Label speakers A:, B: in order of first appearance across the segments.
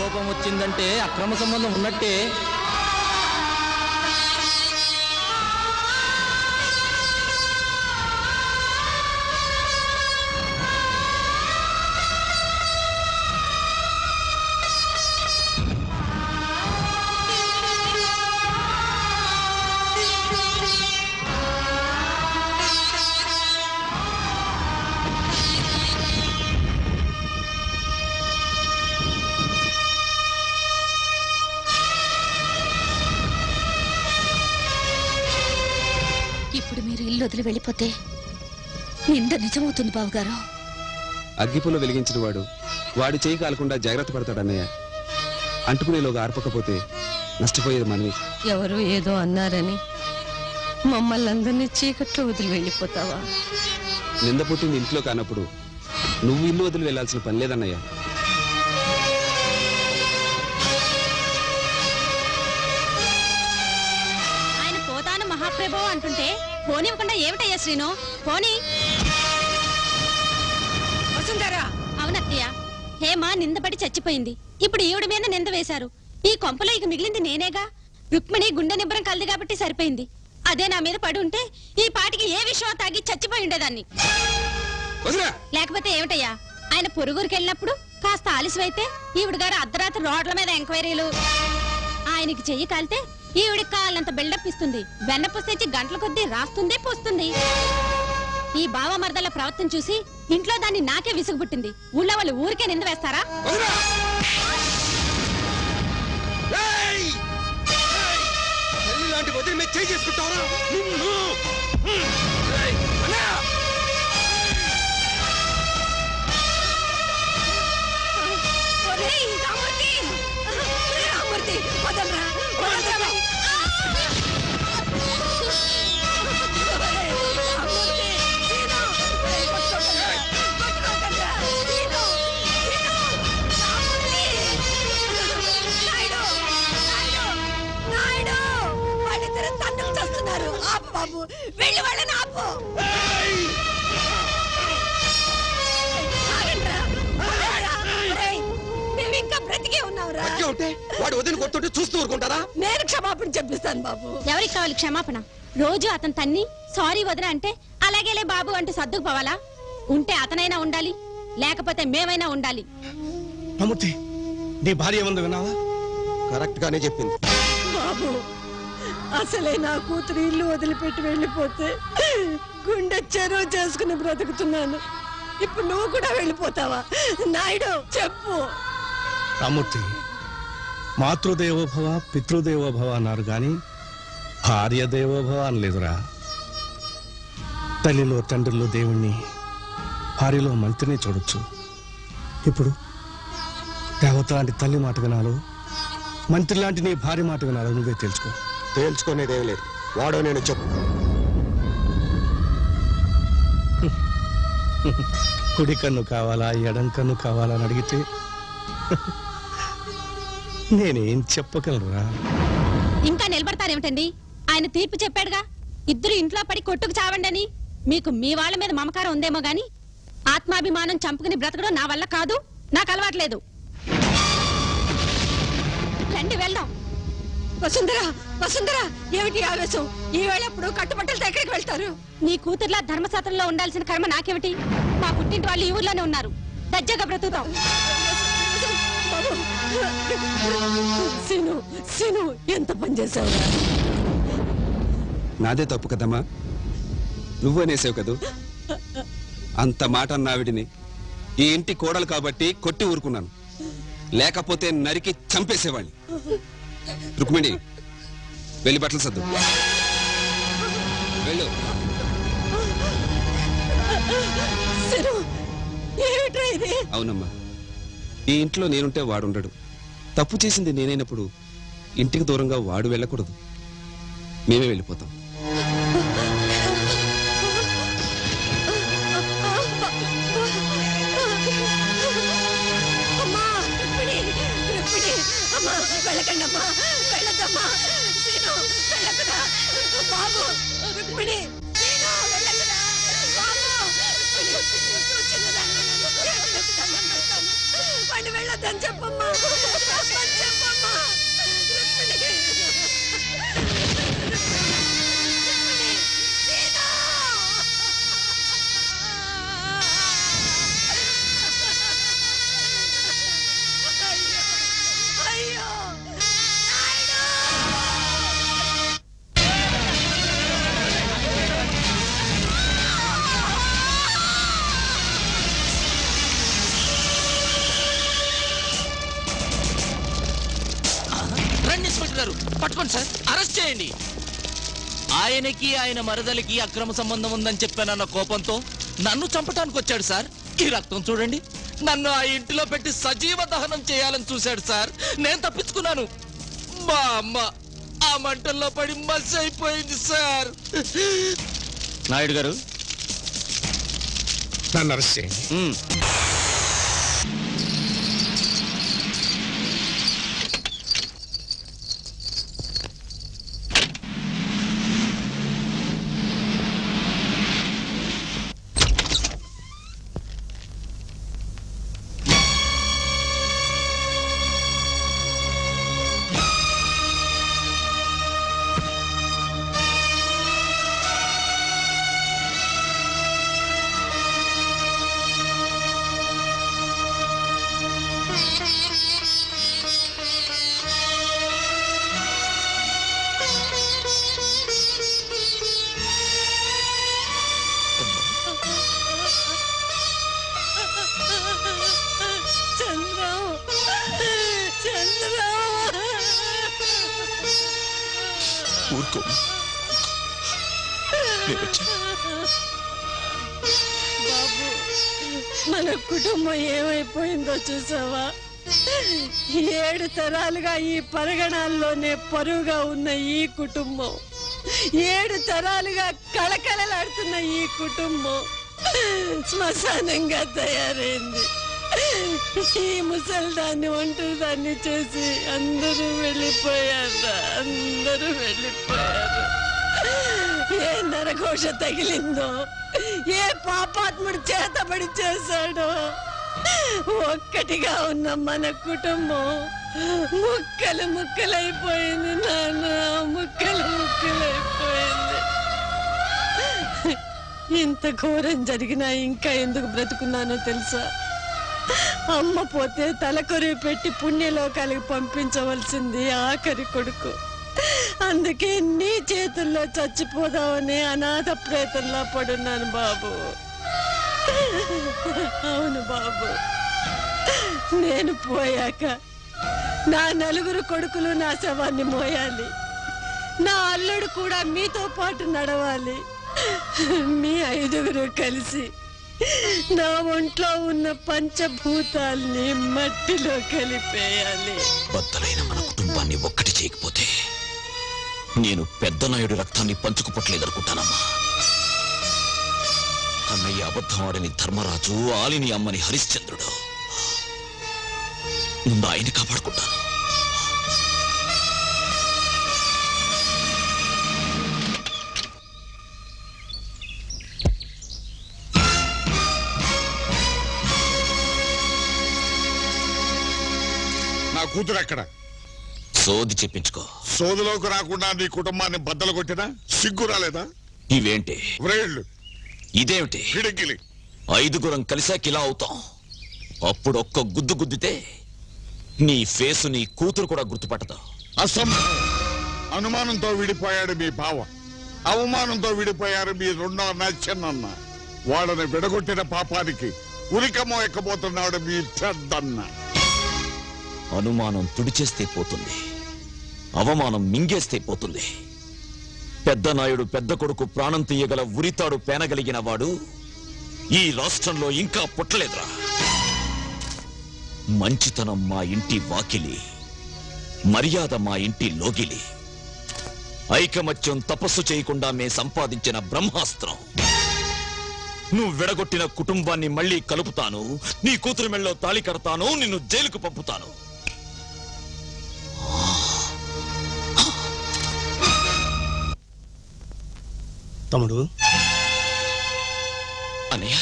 A: కోపం వచ్చిందంటే అక్రమ సంబంధం ఉన్నట్టే.
B: ఇప్పుడు మీరు ఇల్లు వదిలి వెళ్ళిపోతే నింద నిజమవుతుంది బావగారు.
C: అగ్గిపుల్ల వెలిగించిన వాడు వాడి చేయి కాలకుండా జాగ్రత్త పడతాడు అన్నయ్య. అంటుకునేలోగా ఆర్పకపోతే నష్టపోయేది మనవి.
D: ఎవరు ఏదో అన్నారని మమ్మల్ని అందరినీ చీకట్లో వదిలి వెళ్ళిపోతావా?
C: నింద పుట్టింది ఇంట్లో కానప్పుడు నువ్వు ఇల్లు వదిలి వెళ్లాల్సిన పని లేదన్నయ్య.
B: ఆయన పోతాను మహాప్రభు అంటుంటే పోనివ్వకుండా ఏమిటయ్యా శ్రీను? పోనీ. అవునత్తయ్య, హేమ నిందపడి చచ్చిపోయింది. ఇప్పుడు ఈవిడ మీద నింద వేశారు. ఈ కొంపలో ఇక మిగిలింది నేనేగా. రుక్మిణి గుండె నిబ్బరం కలది కాబట్టి సరిపోయింది. అదే నా మీద పడి ఉంటే ఈ పాటికి ఏ విషయం తాగి చచ్చిపోయి ఉండేదాన్ని. లేకపోతే ఏమిటయ్యా, ఆయన పొరుగురికి వెళ్ళినప్పుడు కాస్త ఆలస్యమైతే ఈవిడ గారు అర్ధరాత్రి రోడ్ల మీద ఎంక్వైరీలు. ఆయనకి చెయ్యి కాలితే ఈవిడికి కాళ్ళంత బిల్డప్ ఇస్తుంది. వెన్న పుస్తెచ్చి గంటల కొద్దీ రాస్తుంది పోస్తుంది. ఈ బావ మరదల ప్రవర్తన చూసి ఇంట్లో దాన్ని నాకే విసుగు పుట్టింది. ఊళ్ళో వాళ్ళు ఊరికే నింద వేస్తారా? వెళ్ళి వాళ్ళని ఆపు. మేము ఇంకా బ్రతికే ఉన్నావురా.
E: వాడు వదిలి కొడుతుంటే చూస్తూ ఊరుకుంటారా?
B: నేను క్షమాపణ చెప్పిస్తాను బాబు. ఎవరికి కావాలి క్షమాపణ? రోజు అతను తన్ని సారీ వదిన అంటే అలాగేలే బాబు అంటే సర్దుకుపోవాలా? ఉంటే అతనైనా ఉండాలి, లేకపోతే మేమైనా ఉండాలి.
E: అమూర్తి, నీ భార్య ఏముంది విన్నావా? కరెక్ట్ గానే చెప్పింది
D: బాబు. అసలే నా కూతురు ఇల్లు వదిలిపెట్టి వెళ్ళిపోతే గుండె చెరువు చేసుకుని బ్రతుకుతున్నాను. ఇప్పుడు నువ్వు కూడా వెళ్ళిపోతావా? నాయుడు చెప్పు.
E: రామూర్తి, మాతృదేవోభవ పితృదేవోభవ అన్నారు గాని భార్య దేవోభవ అనలేదురా. తల్లిలో తండ్రిలో దేవుణ్ణి, భార్యలో మంత్రిని చూడొచ్చు. ఇప్పుడు దేవత లాంటి తల్లి మాట వినాలో, మంత్రి లాంటి నీ భార్య మాట వినాలో నువ్వే తెలుసుకో. తేల్చుకునేదేం లేదు. వాడో నేను చెప్పు. కుడి కన్ను కావాలా ఎడం కన్ను కావాలా అని అడిగితే నేనేం చెప్పగలరా?
B: ఇంకా నిలబడతారేమిటండి? ఆయన తీర్పు చెప్పాడుగా, ఇద్దరు ఇంట్లో పడి కొట్టుకు చావండని. మీకు మీ వాళ్ళ మీద మమకారం ఉందేమో గాని ఆత్మాభిమానం చంపుకుని బ్రతకడం నా వల్ల కాదు, నాకు అలవాట్లేదు. రండి వెళ్దాం.
D: వసుంధరా, వసుంధరా, ఏమిటి ఆవేశం? ఈ వేళప్పుడు కట్టుబట్టలతో ఎక్కడికి వెళ్తారు?
B: నీ కూతుర్లా ధర్మశాస్త్రంలో ఉండాల్సిన కర్మ నాకేమిటి? మా పుట్టింటి వాళ్ళు ఈ ఊర్లోనే ఉన్నారు. దజ్జగా బ్రతుకుతాం.
D: సీను, సీను, ఎంత పని చేసావు?
C: నాదే తప్పు కదమ్మా, నువ్వనేసావు కదూ. అంత మాట అన్నావిడిని ఈ ఇంటి కోడలు కాబట్టి కొట్టి ఊరుకున్నాను, లేకపోతే నరికి చంపేసేవాడిని. రుక్మిణి, వెళ్ళి బట్టలు సర్దు. వెళ్ళు. అవునమ్మా, ఈ ఇంట్లో నేనుంటే వాడుండడు. తప్పు చేసింది నేనైనప్పుడు ఇంటికి దూరంగా వాడు వెళ్ళకూడదు. మేమే వెళ్ళిపోతాం.
D: వెళ్ళకండమ్మా, వెళ్ళద్దమ్మా. బాబు, రుక్మిణి, వెళ్ళొద్దని చెప్పమ్మా. నిజం చెప్పమ్మా. రుక్మిణి. సీతా. అయ్యో నాయుడు.
A: రండి ఇన్స్పెక్టర్ గారు, పట్టుకోండి సార్, అరెస్ట్ చేయండి. ఆయనకి ఆయన మరదలికి అక్రమ సంబంధం ఉందని చెప్పానన్న కోపంతో నన్ను చంపటానికి వచ్చాడు సార్. ఈ రక్తం చూడండి, నన్ను ఆ ఇంటిలో పెట్టి సజీవ దహనం చేయాలని చూశాడు సార్. నేను తప్పించుకున్నాను. మా అమ్మ ఆ మంటల్లో పడి మస్ అయిపోయింది సార్. నాయుడు గారు,
E: నన్ను అరెస్ట్ చేయండి.
C: ఊరుకో.
D: బాబు, మన కుటుంబం ఏమైపోయిందో చూసావా? 7 తరాలుగా ఈ పరగణాల్లోనే పరువుగా ఉన్న ఈ కుటుంబం, 7 తరాలుగా కళకళలాడుతున్న ఈ కుటుంబం శ్మశానంగా తయారైంది. ఈ ముసల్దాన్ని ఒంటరిదాన్ని చేసి అందరూ వెళ్ళిపోయారు. అందరూ వెళ్ళిపోయారు. ఏ నరఘోష తగిలిందో, ఏ పాపాత్ముడు చేతబడి చేశాడో, ఒక్కటిగా ఉన్న మన కుటుంబం ముక్కలు ముక్కలైపోయింది నాన్న. ముక్కలు ముక్కలైపోయింది. ఇంత ఘోరం జరిగినా ఇంకా ఎందుకు బ్రతుకున్నానో తెలుసా? అమ్మ పోతే తలకొరివి పెట్టి పుణ్యలోకాలకు పంపించవలసింది ఆఖరి కొడుకు. అందుకే నీ చేతుల్లో చచ్చిపోదామని అనాథ ప్రేతంలా పడున్నాను బాబు. అవును బాబు, నేను పోయాక నా 4 కొడుకులు నా శవాన్ని మోయాలి. నా అల్లుడు కూడా మీతో పాటు నడవాలి. మీ 5 కలిసి నా ఒంట్లో ఉన్న పంచభూతాల్ని మట్టిలో కలిపేయాలి.
A: బద్దలైన మన కుటుంబాన్ని ఒక్కటి చేయకపోతే నేను పెద్ద నాయుడు రక్తాన్ని పంచుకుపట్లేదనుకుంటానమ్మా. అన్నయ్య అబద్ధం ఆడని ధర్మరాజు, ఆలిని అమ్మని హరిశ్చంద్రుడు. ముందు ఆయన్ని కాపాడుకుంటాను.
F: నా కూతురు ఎక్కడ?
A: సోది చెప్పించుకో.
F: సోదులోకి రాకుండా నీ కుటుంబాన్ని బద్దలు కొట్టినా సిగ్గు రాలేదా?
A: ఇవేంటి?
F: వ్రేళ్ళు.
A: ఇదేమిటి?
F: పిడికిలి.
A: 5 కలిసాక ఇలా అవుతాం. అప్పుడు ఒక్క గుద్దు గుద్దితే నీ ఫేసు నీ కూతురు కూడా గుర్తుపట్టదు.
F: అసంభవం. అనుమానంతో విడిపోయాడు మీ బావ, అవమానంతో విడిపోయారు మీ 2వ నచ్చన్న. వాళ్ళని విడగొట్టిన పాపానికి ఉరికమో ఎక్కబోతున్నాడు మీ పెద్దన్న.
A: అనుమానం తుడిచేస్తే పోతుంది, అవమానం మింగేస్తే పోతుంది. పెద్ద నాయుడు పెద్ద కొడుకు ప్రాణం తీయగల ఉరితాడు పేనగలిగిన వాడు ఈ రాష్ట్రంలో ఇంకా పుట్టలేదురా. మంచితనం మా ఇంటి వాకిలి, మర్యాద మా ఇంటి లోగిలి, ఐకమత్యం తపస్సు చేయకుండా మే సంపాదించిన బ్రహ్మాస్త్రం. నువ్వు విడగొట్టిన కుటుంబాన్ని మళ్ళీ కలుపుతాను, నీ కూతురు మెళ్ళలో తాళి కడతాను, నిన్ను జైలుకు పంపుతాను.
E: తమ్ముడు,
A: అన్నయ్య,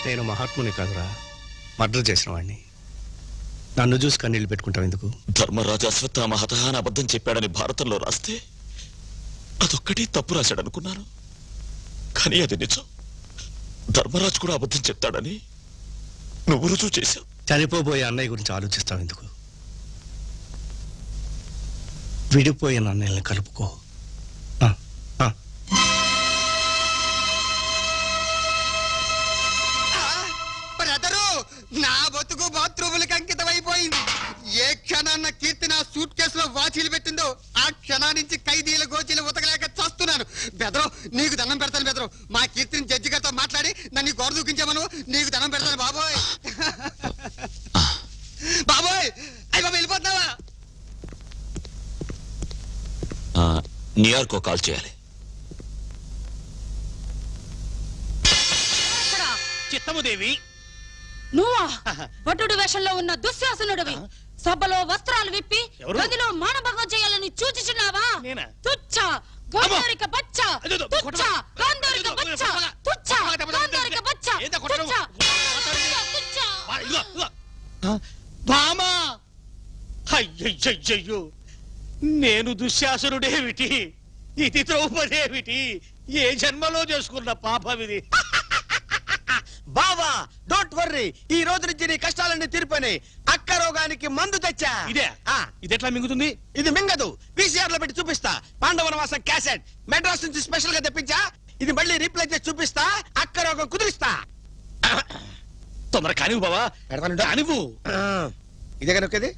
E: నేను మహాత్ముని కాదురా, మర్డర్ చేసిన వాడిని నన్ను చూసి కన్నీళ్ళు పెట్టుకుంటాం ఎందుకు?
A: ధర్మరాజు అశ్వత్థామ హతహాన అబద్ధం చెప్పాడని భారతంలో రాస్తే అదొక్కటి తప్పు రాశాడు అనుకున్నాను. కానీ అది నిజం. ధర్మరాజు కూడా అబద్ధం చెప్తాడని నువ్వు రుజువు చేశావు.
E: చనిపోబోయే అన్నయ్య గురించి ఆలోచిస్తావు ఎందుకు? విడిపోయిన అన్నయ్యని కలుపుకో.
G: బ్రదరు, నా బతుకు బాత్రూములకి అంకితమైపోయింది. ఏ క్షణాన్న కీర్తి నా సూట్ కేసులో వాచీలు పెట్టిందో ఆ క్షణానికి ఖైదీల గోచీలు ఉతకలేక చస్తున్నాను. బెదరు, నీకు దండం పెడతాను బెదరు. మా కీర్తిని జడ్జి గారితో మాట్లాడి నన్ను గోడ దూకించామను. నీకు దండం పెడతాను బాబోయ్. బాబోయ్, అయ్యి బాబు వెళ్ళిపోతున్నావా?
A: న్యూయార్క్ కాల్ చేయాలి.
H: చిత్తముదేవి,
B: నువ్వా? భటుడు వేషంలో ఉన్న దుశ్శాసనుడివి. సభలో వస్త్రాలు విప్పి గదిలో మానభంగం చేయాలని సూచించున్నావా? తుచ్చ గోందరిక బచ్చ, తుచ్చ గోందరిక బచ్చ, తుచ్చ గోందరిక బచ్చ,
H: భామా! అయ్యయ్యయ్యో, నేను దుశ్శాసనుడేమిటి? ఇది ద్రౌపదేమిటి? ఏ జన్మలో చేసుకున్న పాపమిది?
G: బావా, డోంట్ వర్రీ, ఈ రోజు నుంచి నీ కష్టాలన్నీ తీరిపోయినాయి. అక్క రోగానికి మందు తెచ్చా.
H: ఇదే ఇది ఎట్లా మింగుతుంది?
G: ఇది మింగదు. VCR లో పెట్టి చూపిస్తా. పాండవనవాసం క్యాసెట్ మెడ్రాస్ నుంచి స్పెషల్ గా తెప్పించా. ఇది మళ్ళీ రీప్లే చేసి చూపిస్తా. అక్క రోగం కుదిరిస్తా.
H: తొందర కానివ్వు బావా, కానివ్వు.
G: ఇదే కనుకది.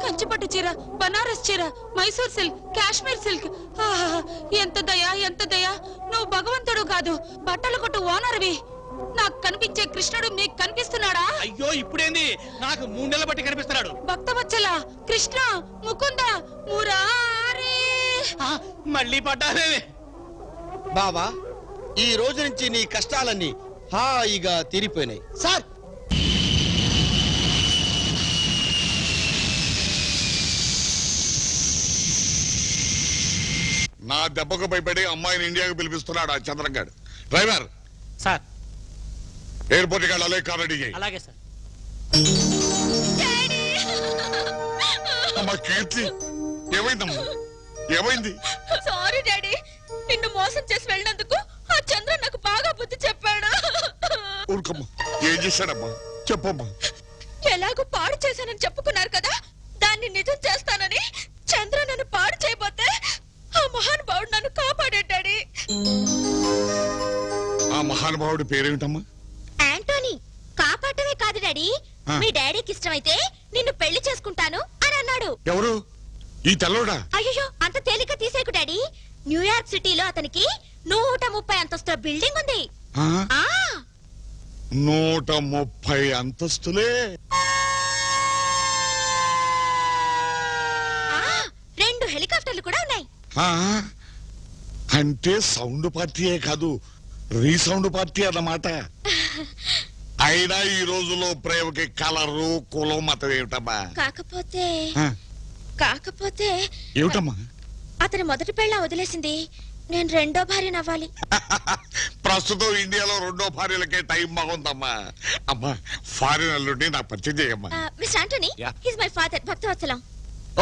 B: కంచిపట్టు చీర, బనారస్ చీర, మైసూర్ సిల్క్, కాశ్మీర్ సిల్క్. ఎంత దయ, ఎంత దయ! నువ్వు భగవంతుడు కాదు, బట్టల కొట్టు ఓనర్వి. నాకు కనిపించే కృష్ణుడు నీకు కనిపిస్తున్నాడా?
H: అయ్యో, ఇప్పుడేంది? నాకు 3 నెలల బట్టి కనిపిస్తున్నాడు.
B: భక్తవత్సల, కృష్ణ, ముకుంద, మురారి.
H: మళ్ళీ పడ్డావే
G: బావా. ఈ రోజు నుంచి నీ కష్టాలన్నీ హాయిగా తీరిపోయినాయి. సార్,
F: నా దెబ్బకు భయపడి అమ్మాయిని ఇండియాకు పిలిపిస్తున్నాడు ఆ చంద్రంగాడు. డ్రైవర్
H: సార్,
F: ఎయిర్పోర్ట్ కి వెళ్ళాలి, కార్ రెడీ చేయి.
H: అలాగే సార్.
F: అమ్మా కీర్తి, ఏమైందమ్మా? ఏమైంది?
B: సారీ డాడీ, నిన్ను మోసం చేసి వెళ్ళినందుకు ఆ చంద్ర నాకు బాగా బుద్ధి చెప్పాడు.
F: ఊరుకమ్మా, ఏం చేశాడమ్మా? చెప్పమ్మా.
B: ఎలాగో పాడు చేశానని చెప్పుకున్నారు కదా, దాన్ని నిజం చేస్తానని చంద్ర నన్ను పాడు చేయబోతే ఆ మహానుభావుడు నన్ను కాపాడాడు డాడీ.
F: ఆ మహానుభావుడి పేరేమిటమ్మా?
B: యాంటోనీ. కాపాడమే కాదు డాడీ, మీ డాడీకి ఇష్టమైతే నిన్ను పెళ్లి చేసుకుంటాను అని అన్నాడు.
F: ఎవరు? ఈ తెల్లోడా?
B: అయ్యో, అంత తేలిక తీసేకు డాడీ. న్యూయార్క్ సిటీలో అతనికి 130 అంతస్తుల బిల్డింగ్ ఉంది.
F: 130 అంతస్తులే?
B: 2 హెలికాప్టర్లు కూడా ఉన్నాయి.
F: అంటే సౌండ్ పార్టీయే కాదు, రీసౌండ్ పార్టీ అన్నమాట. అయినా ఈ రోజులో ప్రేమకి కలరు, కులం, మతం ఏమిటమ్మా?
B: కాకపోతే
F: ఏమిటమ్మా?
B: అతని మొదటి పెళ్ళ వదిలేసింది, నేను రెండో భార్య నవ్వాలి.
F: ప్రస్తుతం ఇండియాలో 2వ భార్యలకే టైం బాగుందమ్మా. అమ్మా, ఫారిన్ అల్లుడిని నాకు పరిచయం చేయమ్మా.
B: Mister Antony, he's my father, Bhaktavatsalam.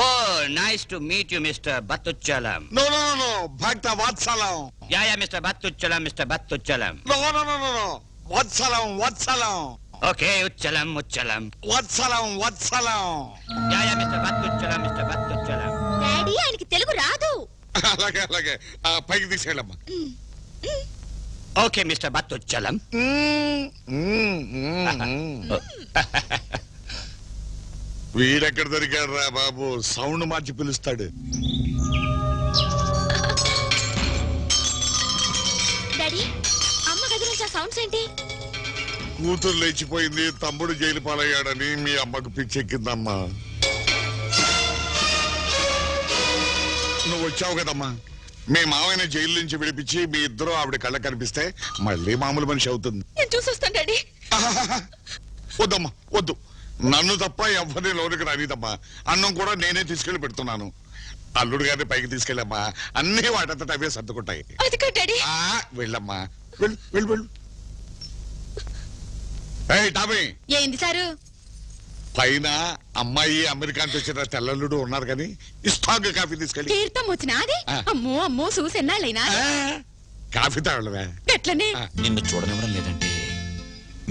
I: Oh, nice to meet you, Mr. Battuchalam.
F: No, Bhakta Vatsalam.
I: Yeah, Mr. Battuchalam, Mr. Battuchalam.
F: No, Vatsalam.
I: Okay, Uchalam.
F: Vatsalam.
I: Yeah, Mr. Battuchalam, Mr. Battuchalam.
B: Daddy, ఆయనకి తెలుగు రాదు.
F: అలాగే పైకి తీసేయాలమ్మా.
I: Okay, Mr. Battuchalam.
F: వీడెక్కడ దొరికాడు రా బాబు, సౌండ్ మార్చి పిలుస్తాడు.
B: Problems ఏంటి?
F: కూతురు లేచిపోయింది, తమ్ముడు జైలు పాలయ్యాడని మీ అమ్మకు పిచ్చెక్కిందమ్మా. నువ్వు వచ్చావు కదమ్మా, మీ మావయ్యని జైలు నుంచి విడిపించి మీ ఇద్దరు ఆవిడ కళ్ళ కనిపిస్తే మళ్ళీ మామూలు మనిషి అవుతుంది.
B: నేను చూసొస్తాను డాడీ.
F: వద్దమ్మా వద్దు, నన్ను తప్ప ఎవరిని లోనికి రానిదమ్మా. అన్నం కూడా నేనే తీసుకెళ్లి పెడుతున్నాను. అల్లుడు గారిని పైకి తీసుకెళ్ళమ్మా, అన్ని వాటంతట అవే సర్దుకుంటాయి. వెళ్ళమ్మా, వెళ్ళు వెళ్ళు వెళ్ళు. టామీ,
B: ఏంది సారు?
F: పైన అమ్మాయి అమెరికా నుంచి వచ్చిన తెల్లల్లుడు ఉన్నారు కానీ ఇస్తాంగ కాఫీ తీసుకెళ్ళి.
B: తీర్థం వచ్చినా అది? అమ్మో అమ్మో చూసెన్నాళ్ళైనా
F: కాఫీ తాగలవే.
B: ఎట్లనే?
A: నిన్ను చూడనివ్వడం లేదంటే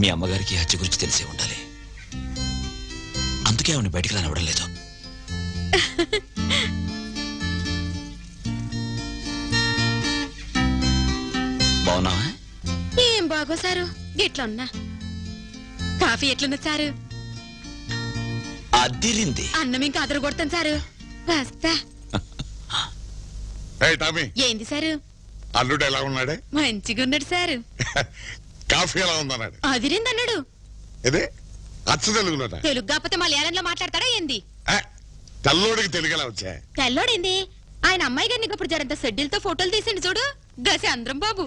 A: మీ అమ్మగారికి హత్య గురించి తెలిసే ఉండాలి. అందుకే ఆవిడ బయటికి రానివ్వడం లేదు. బాగున్నావా?
B: ఏం బాగో సారు, గిట్లున్నా. కాఫీ ఎట్లున్నా సారు?
A: అదిరింది.
B: అన్నం ఇంకా అదరు కొడతాను సారు. వస్తా.
F: టామీ,
B: ఏంది సారు?
F: అల్లుడు ఎలా ఉన్నాడే?
B: మంచిగా ఉన్నాడు సారు.
F: కాఫీ ఎలా ఉందన్నాడు?
B: అదిరింది అన్నాడు.
F: ఇదే అచ్చ తెలుగులోట?
B: తెలుగు కాకపోతే మలయాళంలో మాట్లాడతాడా ఏంది?
F: తెల్లోడికి తెలుగు ఎలా వచ్చా?
B: తెల్లోడేంది? ఆయన అమ్మాయి గారిని ఇప్పుడు జరంత షెడ్యూల్తో ఫోటోలు తీసిండు చూడు, గసి అందరం బాబు.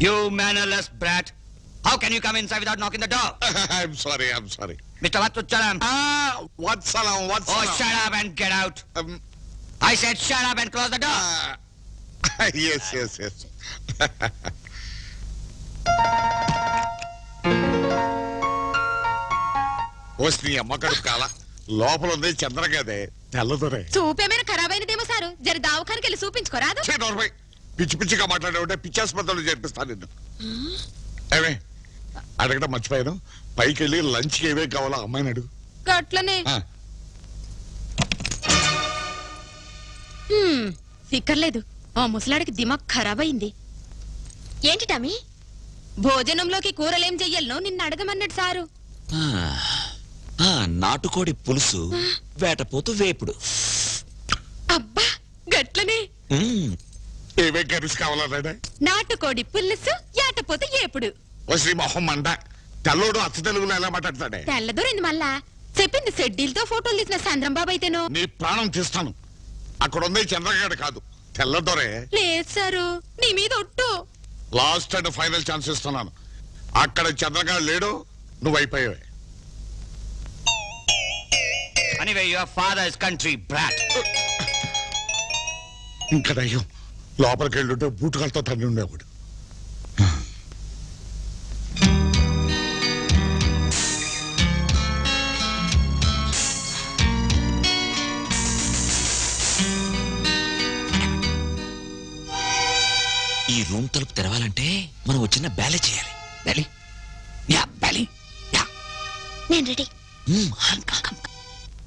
I: You mannerless brat! How can you come inside without knocking the door?
F: I'm sorry.
I: Mr. Vattuchalam!
F: Vatsalam.
I: Oh, shut up and get out! I said shut up and close the door!
F: Yes. వస్తే అమ్మ కడుపు కాల లోపల ఉంది చంద్రగదే తెల్లదొరే.
B: చూపేమైనా ఖరాబ్ అయినదేమో sir, జర దావఖానికి వెళ్ళి చూపించుకోరాదు?
F: పిచ్చి పిచ్చిగా మాట్లాడే పిచ్చాసుపత్రులు చేర్పిస్తాను నిన్ను. ఏమే అడగడం మర్చిపోయాను, పైకి వెళ్ళి లంచ్కి ఏవే కావాలో అమ్మాయిని అడుగు.
B: గట్లనే. సిక్కర్లేదు, ఆ ముసలాడికి దిమాగ్ ఖరాబ్ అయింది. ఏంటి టామీ? భోజనంలోకి కూరలేం చెయ్యాలనో నిన్ను అడగమన్నాడు సారు.
A: నాటుకోడి పులుసు, వేటపోతు వేపుడు.
B: అబ్బా గట్లనే.
F: ఏవే కర్రీస్ కావాలన్నాడే?
B: నాటుకోడి పులుసు, యాటపోతు ఏపుడు.
F: శ్రీ మొహం మండ, తెల్లోడు అచ్చ తెలుగులో ఎలా మాట్లాడతాడే?
B: తెల్లదూరింది మళ్ళా. చెప్పింది షెడ్యూల్తో ఫోటోలు తీసిన చంద్రం బాబు అయితేనో.
F: నీ ప్రాణం తీస్తాను. అక్కడ ఉంది చంద్రగాడు కాదు, తెల్లదొరే.
B: లేదు సారు, నీ మీద ఒట్టు.
F: లాస్ట్ అండ్ ఫైనల్ ఛాన్స్ ఇస్తున్నాను. అక్కడ చంద్రగాడు లేడు, నువ్వు అయిపోయావే.
I: Anyway, your father is country brat.
F: ఇంకా దయ్యం లోపలికి వెళ్ళుంటే బూటుకాలతో తన్ని ఉండేవాడు.
A: ఈ రూమ్ తలుపు తెరవాలంటే మనం వచ్చిన బ్యాలే చేయాలి. Belly, yeah belly, yeah.
B: నేను రెడీ.